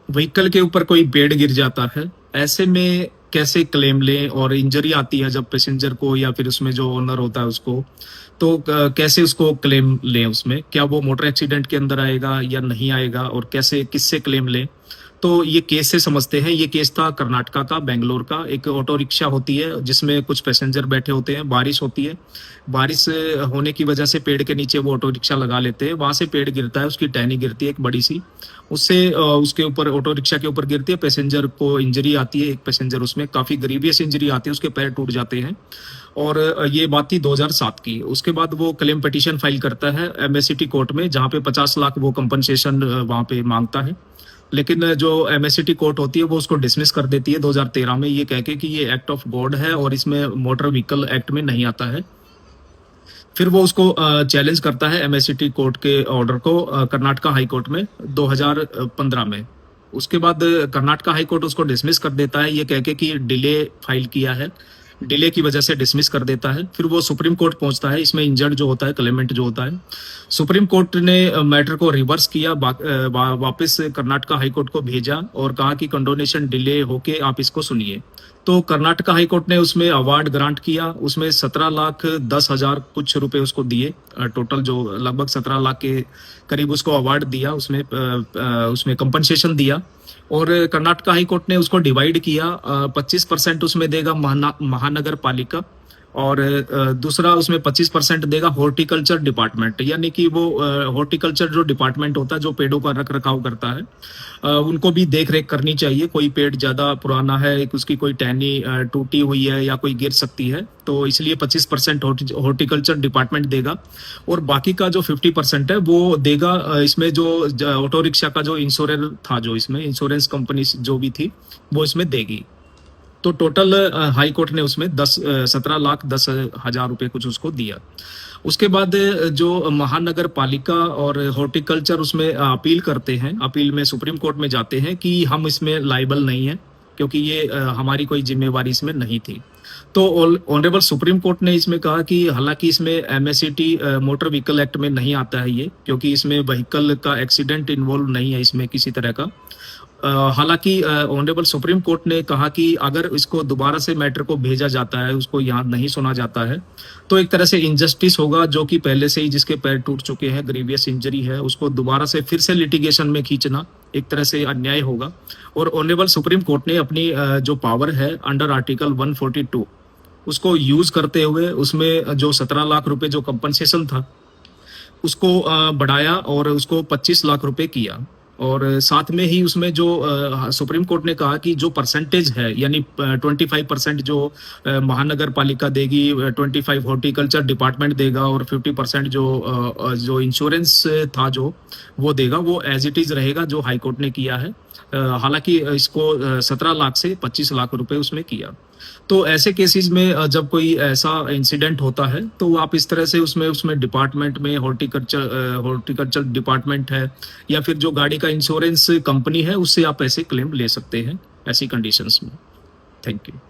Vehicle के ऊपर कोई पेड़ गिर जाता है, ऐसे में कैसे क्लेम लें, और इंजरी आती है जब पैसेंजर को या फिर उसमें जो ओनर होता है उसको, तो कैसे उसको क्लेम लें, उसमें क्या वो मोटर एक्सीडेंट के अंदर आएगा या नहीं आएगा, और कैसे किससे क्लेम लें। तो ये केस से समझते हैं। ये केस था कर्नाटका का, बेंगलोर का। एक ऑटो रिक्शा होती है जिसमें कुछ पैसेंजर बैठे होते हैं, बारिश होती है, बारिश होने की वजह से पेड़ के नीचे वो ऑटो रिक्शा लगा लेते हैं, वहां से पेड़ गिरता है, उसकी टहनी गिरती है एक बड़ी सी, उससे उसके ऊपर, ऑटो रिक्शा के ऊपर गिरती है, पैसेंजर को इंजरी आती है, एक पैसेंजर उसमें काफी ग्रीवियस इंजरी आती है, उसके पैर टूट जाते हैं। और ये बात थी 2007 की। उसके बाद वो क्लेम पिटीशन फाइल करता है एमएससीटी कोर्ट में, जहाँ पे 50 लाख वो कंपनसेशन वहां पे मांगता है। लेकिन जो एमएससीटी कोर्ट होती है वो उसको डिसमिस कर देती है 2013 में, ये कह के कि ये एक्ट ऑफ गॉड है और इसमें मोटर व्हीकल एक्ट में नहीं आता है। फिर वो उसको चैलेंज करता है एमएससीटी कोर्ट के ऑर्डर को कर्नाटका हाई कोर्ट में 2015 में। उसके बाद कर्नाटका हाई कोर्ट उसको डिसमिस कर देता है, ये कह के कि डिले फाइल किया है, डिले की वजह से डिसमिस कर देता है। फिर वो सुप्रीम कोर्ट पहुंचता है, इसमें इंजर्ड जो होता है, क्लेमेंट जो होता है। सुप्रीम कोर्ट ने मैटर को रिवर्स किया, वापस कर्नाटका हाई कोर्ट को भेजा और कहा कि कंडोनेशन डिले होके आप इसको सुनिए। तो कर्नाटका हाई कोर्ट ने उसमें अवार्ड ग्रांट किया, उसमें 17,10,000 कुछ रुपए उसको दिए, टोटल जो लगभग 17 लाख के करीब उसको अवार्ड दिया, उसमें कंपनसेशन दिया। और कर्नाटका हाई कोर्ट ने उसको डिवाइड किया, 25% उसमें देगा महानगर पालिका, और दूसरा उसमें 25% देगा हॉर्टिकल्चर डिपार्टमेंट, यानी कि वो हॉर्टिकल्चर जो डिपार्टमेंट होता है जो पेड़ों का रख रखाव करता है, उनको भी देख रेख करनी चाहिए। कोई पेड़ ज्यादा पुराना है, उसकी कोई टहनी टूटी हुई है या कोई गिर सकती है, तो इसलिए 25% हॉर्टिकल्चर डिपार्टमेंट देगा। और बाकी का जो 50% है वो देगा इसमें जो ऑटो रिक्शा का जो इंश्योरेंस था, जो इसमें इंश्योरेंस कंपनी जो भी थी वो इसमें देगी। तो टोटल हाई कोर्ट ने उसमें 17,10,000 रुपए कुछ उसको दिया। उसके बाद जो महानगर पालिका और हॉर्टिकल्चर उसमें अपील करते हैं, अपील में सुप्रीम कोर्ट में जाते हैं कि हम इसमें लाइबल नहीं है, क्योंकि ये हमारी कोई जिम्मेवारी इसमें नहीं थी। तो ऑनरेबल सुप्रीम कोर्ट ने इसमें कहा कि हालांकि इसमें एमएससीटी मोटर व्हीकल एक्ट में नहीं आता है ये, क्योंकि इसमें व्हीकल का एक्सीडेंट इन्वॉल्व नहीं है इसमें किसी तरह का। हालांकि ऑनरेबल सुप्रीम कोर्ट ने कहा कि अगर इसको दोबारा से मैटर को भेजा जाता है, उसको यहाँ नहीं सुना जाता है, तो एक तरह से इनजस्टिस होगा, जो कि पहले से ही जिसके पैर टूट चुके हैं, ग्रीवियस इंजरी है, उसको दोबारा से फिर से लिटिगेशन में खींचना एक तरह से अन्याय होगा। और ऑनरेबल सुप्रीम कोर्ट ने अपनी जो पावर है अंडर आर्टिकल 142 उसको यूज करते हुए उसमें जो 17 लाख रुपए जो कंपनसेशन था उसको बढ़ाया और उसको 25 लाख रुपए किया। और साथ में ही उसमें जो सुप्रीम कोर्ट ने कहा कि जो परसेंटेज है, यानी 25% जो महानगर पालिका देगी, 25 हॉर्टिकल्चर डिपार्टमेंट देगा, और 50% जो इंश्योरेंस था जो वो देगा, वो एज इट इज रहेगा जो हाई कोर्ट ने किया है। हालांकि इसको 17 लाख से 25 लाख रुपए उसमें किया। तो ऐसे केसेस में जब कोई ऐसा इंसिडेंट होता है तो आप इस तरह से उसमें डिपार्टमेंट में हॉर्टिकल्चर डिपार्टमेंट है या फिर जो गाड़ी का इंश्योरेंस कंपनी है उससे आप ऐसे क्लेम ले सकते हैं ऐसी कंडीशंस में। Thank you.